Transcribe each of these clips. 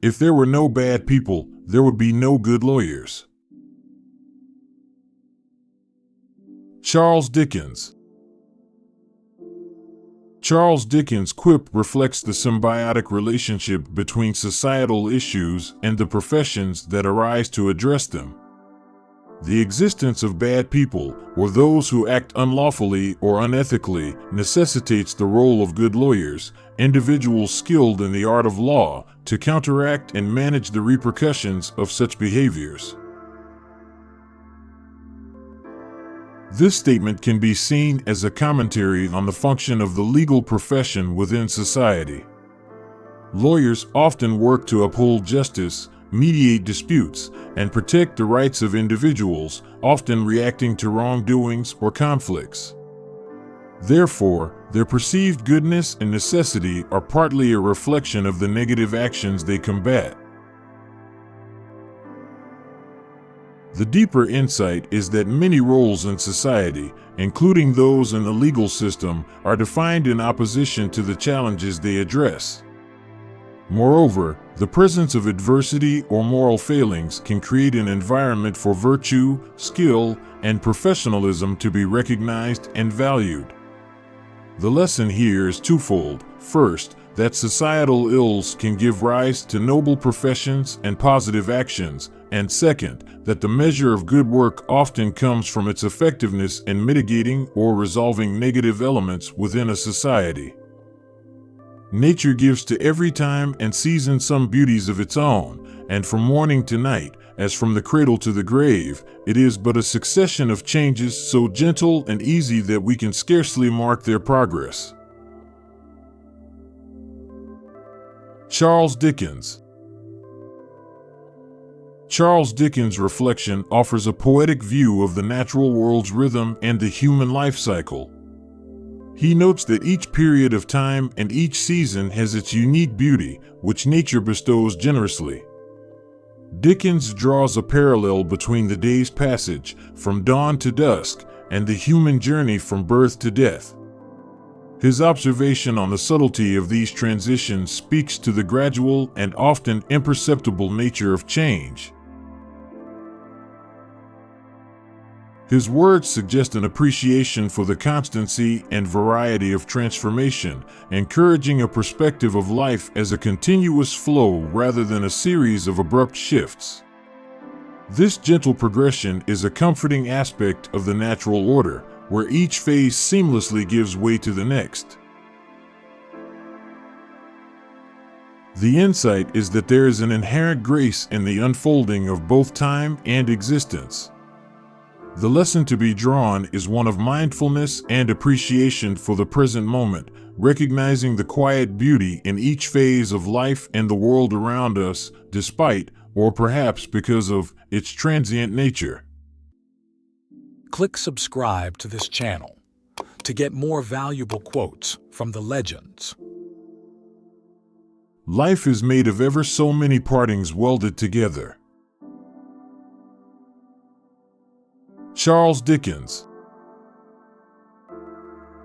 If there were no bad people, there would be no good lawyers. Charles Dickens. Charles Dickens' quip reflects the symbiotic relationship between societal issues and the professions that arise to address them. The existence of bad people, or those who act unlawfully or unethically, necessitates the role of good lawyers, individuals skilled in the art of law, to counteract and manage the repercussions of such behaviors. This statement can be seen as a commentary on the function of the legal profession within society. Lawyers often work to uphold justice, mediate disputes, and protect the rights of individuals, often reacting to wrongdoings or conflicts. Therefore, their perceived goodness and necessity are partly a reflection of the negative actions they combat. The deeper insight is that many roles in society, including those in the legal system, are defined in opposition to the challenges they address. Moreover, the presence of adversity or moral failings can create an environment for virtue, skill, and professionalism to be recognized and valued. The lesson here is twofold. First, that societal ills can give rise to noble professions and positive actions, and second, that the measure of good work often comes from its effectiveness in mitigating or resolving negative elements within a society. Nature gives to every time and season some beauties of its own, and from morning to night, as from the cradle to the grave, it is but a succession of changes so gentle and easy that we can scarcely mark their progress. Charles Dickens. Charles Dickens' reflection offers a poetic view of the natural world's rhythm and the human life cycle. He notes that each period of time and each season has its unique beauty, which nature bestows generously. Dickens draws a parallel between the day's passage, from dawn to dusk, and the human journey from birth to death. His observation on the subtlety of these transitions speaks to the gradual and often imperceptible nature of change. His words suggest an appreciation for the constancy and variety of transformation, encouraging a perspective of life as a continuous flow rather than a series of abrupt shifts. This gentle progression is a comforting aspect of the natural order, where each phase seamlessly gives way to the next. The insight is that there is an inherent grace in the unfolding of both time and existence. The lesson to be drawn is one of mindfulness and appreciation for the present moment, recognizing the quiet beauty in each phase of life and the world around us, despite, or perhaps because of, its transient nature. Click subscribe to this channel to get more valuable quotes from the legends. Life is made of ever so many partings welded together. Charles Dickens.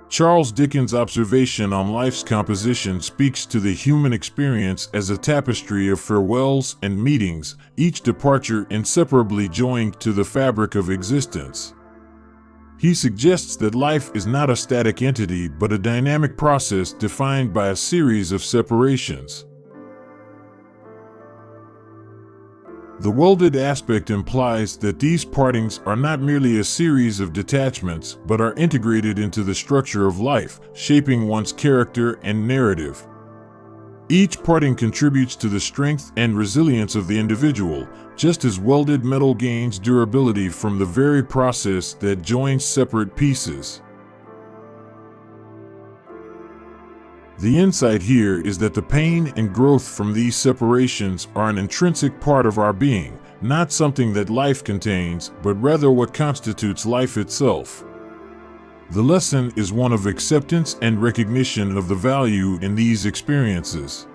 Charles Dickens' observation on life's composition speaks to the human experience as a tapestry of farewells and meetings, each departure inseparably joined to the fabric of existence. He suggests that life is not a static entity but a dynamic process defined by a series of separations. The welded aspect implies that these partings are not merely a series of detachments, but are integrated into the structure of life, shaping one's character and narrative. Each parting contributes to the strength and resilience of the individual, just as welded metal gains durability from the very process that joins separate pieces. The insight here is that the pain and growth from these separations are an intrinsic part of our being, not something that life contains, but rather what constitutes life itself. The lesson is one of acceptance and recognition of the value in these experiences.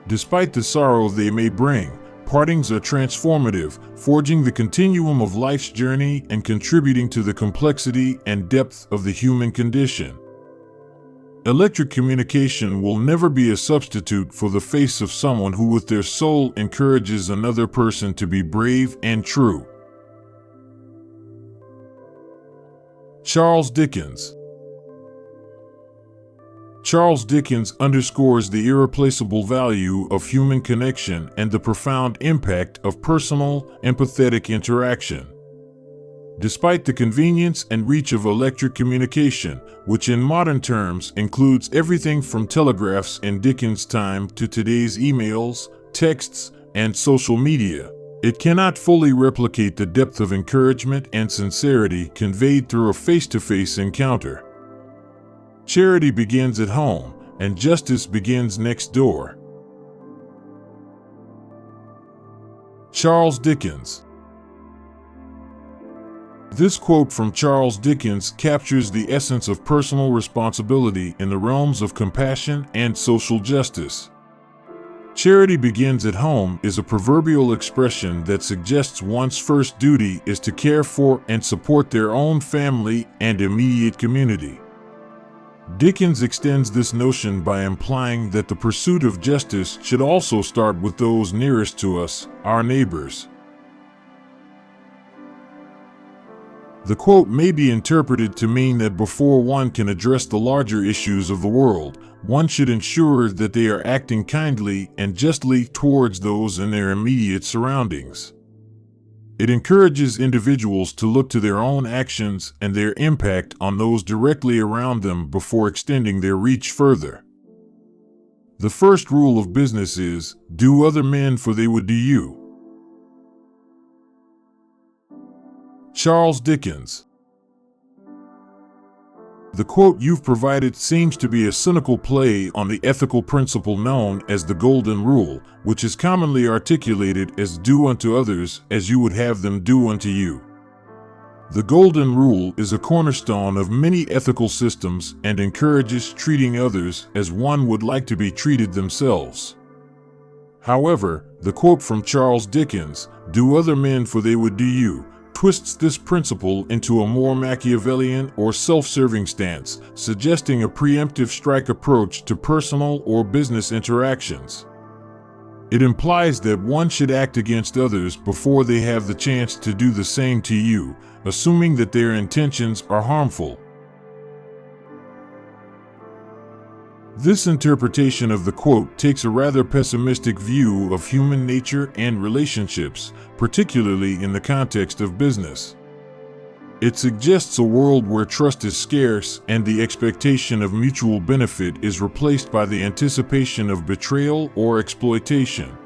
Despite the sorrow they may bring, partings are transformative, forging the continuum of life's journey and contributing to the complexity and depth of the human condition. Electric communication will never be a substitute for the face of someone who with their soul encourages another person to be brave and true. Charles Dickens. Charles Dickens underscores the irreplaceable value of human connection and the profound impact of personal, empathetic interaction. Despite the convenience and reach of electric communication, which in modern terms includes everything from telegraphs in Dickens' time to today's emails, texts, and social media, it cannot fully replicate the depth of encouragement and sincerity conveyed through a face-to-face encounter. Charity begins at home, and justice begins next door. Charles Dickens. This quote from Charles Dickens captures the essence of personal responsibility in the realms of compassion and social justice. Charity begins at home is a proverbial expression that suggests one's first duty is to care for and support their own family and immediate community. Dickens extends this notion by implying that the pursuit of justice should also start with those nearest to us, our neighbors. The quote may be interpreted to mean that before one can address the larger issues of the world, one should ensure that they are acting kindly and justly towards those in their immediate surroundings. It encourages individuals to look to their own actions and their impact on those directly around them before extending their reach further. The first rule of business is, do other men for they would do you. Charles Dickens. The quote you've provided seems to be a cynical play on the ethical principle known as the Golden Rule, which is commonly articulated as do unto others as you would have them do unto you. The Golden Rule is a cornerstone of many ethical systems and encourages treating others as one would like to be treated themselves. However, the quote from Charles Dickens, do other men for they would do you, twists this principle into a more Machiavellian or self-serving stance, suggesting a preemptive strike approach to personal or business interactions. It implies that one should act against others before they have the chance to do the same to you, assuming that their intentions are harmful. This interpretation of the quote takes a rather pessimistic view of human nature and relationships, particularly in the context of business. It suggests a world where trust is scarce and the expectation of mutual benefit is replaced by the anticipation of betrayal or exploitation.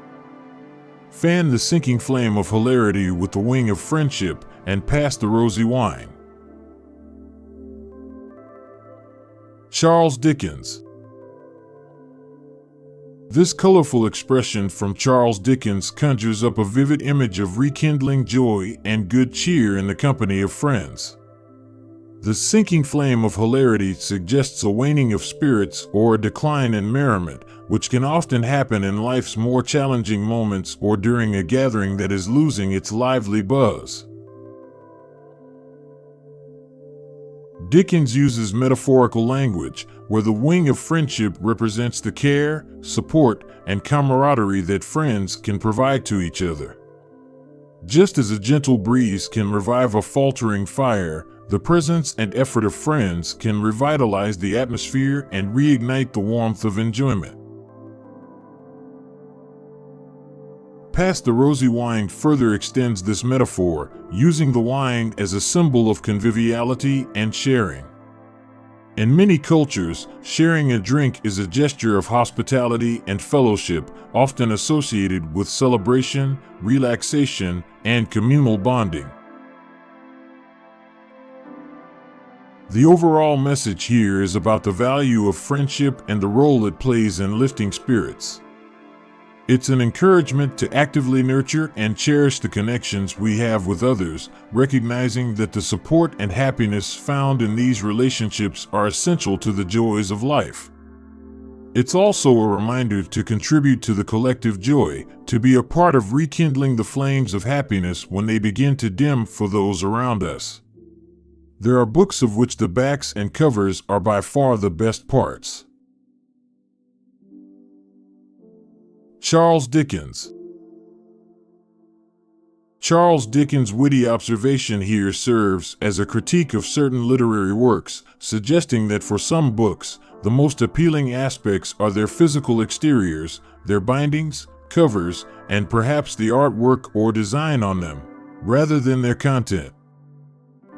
Fan the sinking flame of hilarity with the wing of friendship and pass the rosy wine. Charles Dickens. This colorful expression from Charles Dickens conjures up a vivid image of rekindling joy and good cheer in the company of friends. The sinking flame of hilarity suggests a waning of spirits or a decline in merriment, which can often happen in life's more challenging moments or during a gathering that is losing its lively buzz. Dickens uses metaphorical language, where the wing of friendship represents the care, support, and camaraderie that friends can provide to each other. Just as a gentle breeze can revive a faltering fire, the presence and effort of friends can revitalize the atmosphere and reignite the warmth of enjoyment. Pass the rosy wine further extends this metaphor, using the wine as a symbol of conviviality and sharing. In many cultures, sharing a drink is a gesture of hospitality and fellowship, often associated with celebration, relaxation, and communal bonding. The overall message here is about the value of friendship and the role it plays in lifting spirits. It's an encouragement to actively nurture and cherish the connections we have with others, recognizing that the support and happiness found in these relationships are essential to the joys of life. It's also a reminder to contribute to the collective joy, to be a part of rekindling the flames of happiness when they begin to dim for those around us. There are books of which the backs and covers are by far the best parts. Charles Dickens. Charles Dickens' witty observation here serves as a critique of certain literary works, suggesting that for some books, the most appealing aspects are their physical exteriors, their bindings, covers, and perhaps the artwork or design on them, rather than their content.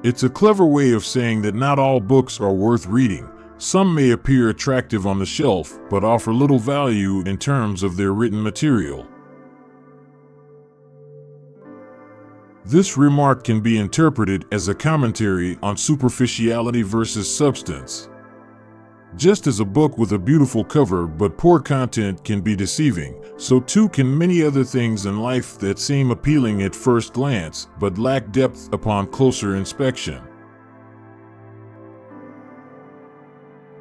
It's a clever way of saying that not all books are worth reading. Some may appear attractive on the shelf, but offer little value in terms of their written material. This remark can be interpreted as a commentary on superficiality versus substance. Just as a book with a beautiful cover but poor content can be deceiving, so too can many other things in life that seem appealing at first glance but lack depth upon closer inspection.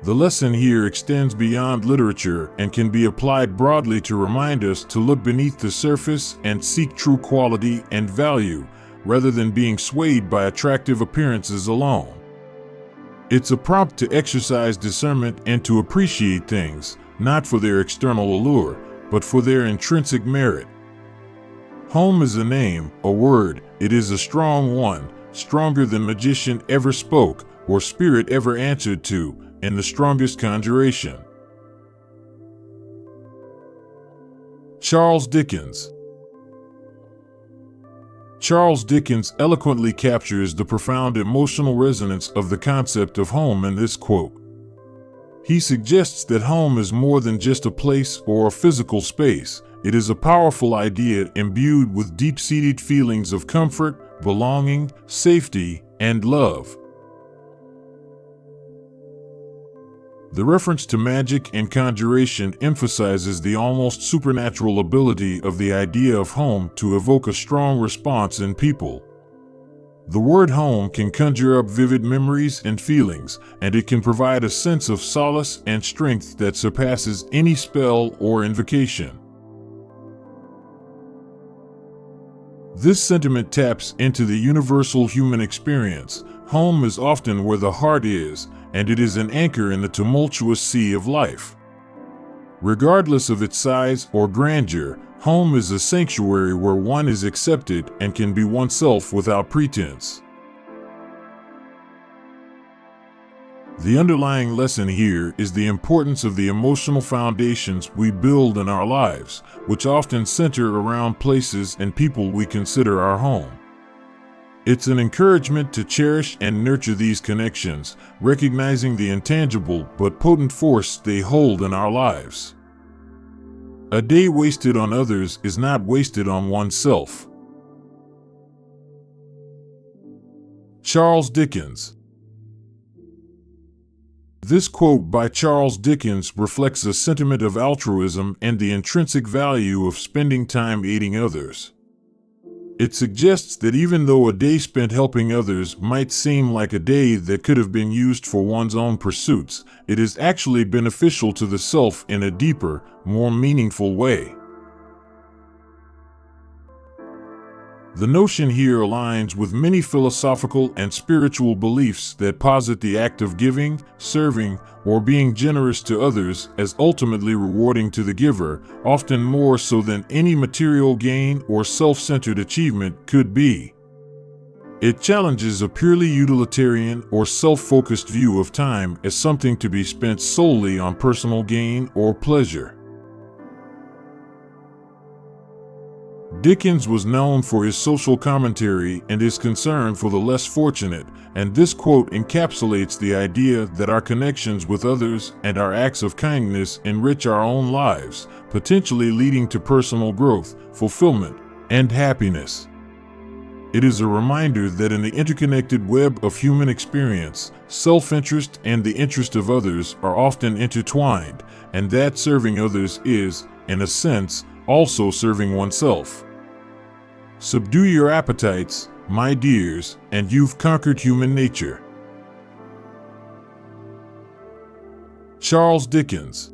The lesson here extends beyond literature and can be applied broadly to remind us to look beneath the surface and seek true quality and value, rather than being swayed by attractive appearances alone. It's a prompt to exercise discernment and to appreciate things, not for their external allure, but for their intrinsic merit. Home is a name, a word. It is a strong one, stronger than magician ever spoke or spirit ever answered to, in the strongest conjuration. Charles Dickens. Charles Dickens eloquently captures the profound emotional resonance of the concept of home in this quote. He suggests that home is more than just a place or a physical space. It is a powerful idea imbued with deep-seated feelings of comfort, belonging, safety, and love. The reference to magic and conjuration emphasizes the almost supernatural ability of the idea of home to evoke a strong response in people. The word home can conjure up vivid memories and feelings, and it can provide a sense of solace and strength that surpasses any spell or invocation. This sentiment taps into the universal human experience. Home is often where the heart is, and it is an anchor in the tumultuous sea of life. Regardless of its size or grandeur, home is a sanctuary where one is accepted and can be oneself without pretense. The underlying lesson here is the importance of the emotional foundations we build in our lives, which often center around places and people we consider our home. It's an encouragement to cherish and nurture these connections, recognizing the intangible but potent force they hold in our lives. A day wasted on others is not wasted on oneself. Charles Dickens. This quote by Charles Dickens reflects a sentiment of altruism and the intrinsic value of spending time aiding others. It suggests that even though a day spent helping others might seem like a day that could have been used for one's own pursuits, it is actually beneficial to the self in a deeper, more meaningful way. The notion here aligns with many philosophical and spiritual beliefs that posit the act of giving, serving, or being generous to others as ultimately rewarding to the giver, often more so than any material gain or self-centered achievement could be. It challenges a purely utilitarian or self-focused view of time as something to be spent solely on personal gain or pleasure. Dickens was known for his social commentary and his concern for the less fortunate, and this quote encapsulates the idea that our connections with others and our acts of kindness enrich our own lives, potentially leading to personal growth, fulfillment, and happiness. It is a reminder that in the interconnected web of human experience, self-interest and the interest of others are often intertwined, and that serving others is, in a sense, also serving oneself. Subdue your appetites, my dears, and you've conquered human nature. Charles Dickens.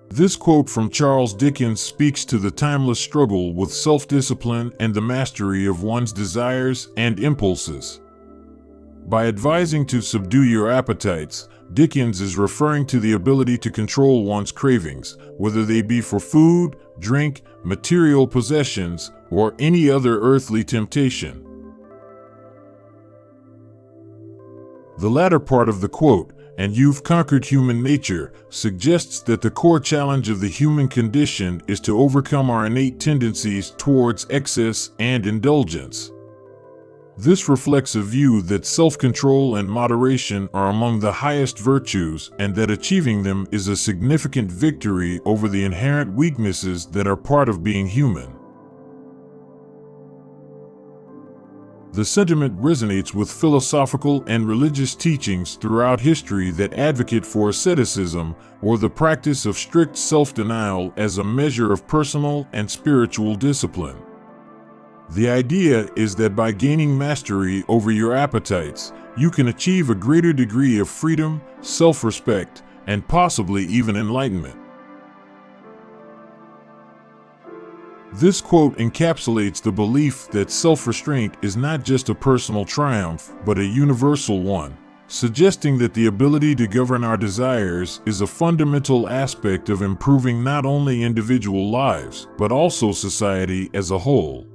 This quote from Charles Dickens speaks to the timeless struggle with self-discipline and the mastery of one's desires and impulses. By advising to subdue your appetites, Dickens is referring to the ability to control one's cravings, whether they be for food, drink, material possessions, or any other earthly temptation. The latter part of the quote, "And you've conquered human nature," suggests that the core challenge of the human condition is to overcome our innate tendencies towards excess and indulgence. This reflects a view that self-control and moderation are among the highest virtues and that achieving them is a significant victory over the inherent weaknesses that are part of being human. The sentiment resonates with philosophical and religious teachings throughout history that advocate for asceticism, or the practice of strict self-denial as a measure of personal and spiritual discipline. The idea is that by gaining mastery over your appetites, you can achieve a greater degree of freedom, self-respect, and possibly even enlightenment. This quote encapsulates the belief that self-restraint is not just a personal triumph, but a universal one, suggesting that the ability to govern our desires is a fundamental aspect of improving not only individual lives, but also society as a whole.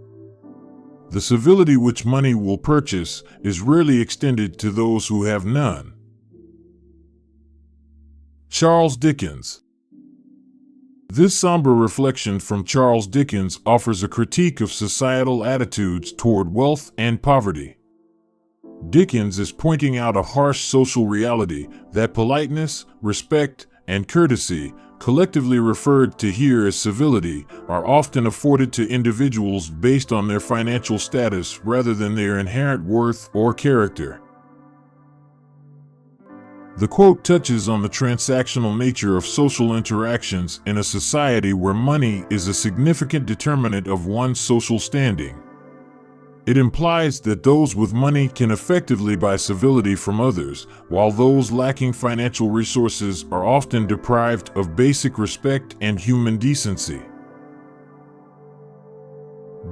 The civility which money will purchase is rarely extended to those who have none. Charles Dickens. This somber reflection from Charles Dickens offers a critique of societal attitudes toward wealth and poverty. Dickens is pointing out a harsh social reality that politeness, respect, and courtesy, collectively referred to here as civility, are often afforded to individuals based on their financial status rather than their inherent worth or character. The quote touches on the transactional nature of social interactions in a society where money is a significant determinant of one's social standing. It implies that those with money can effectively buy civility from others, while those lacking financial resources are often deprived of basic respect and human decency.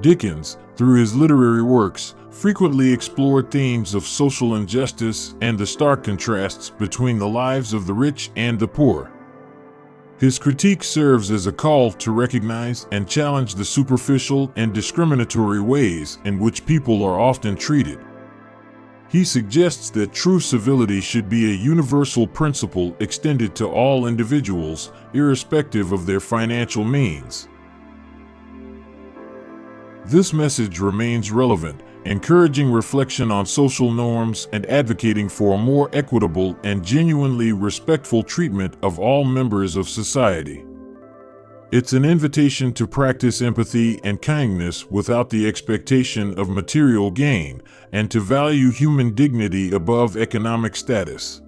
Dickens, through his literary works, frequently explored themes of social injustice and the stark contrasts between the lives of the rich and the poor. His critique serves as a call to recognize and challenge the superficial and discriminatory ways in which people are often treated. He suggests that true civility should be a universal principle extended to all individuals, irrespective of their financial means. This message remains relevant, encouraging reflection on social norms and advocating for a more equitable and genuinely respectful treatment of all members of society. It's an invitation to practice empathy and kindness without the expectation of material gain, and to value human dignity above economic status.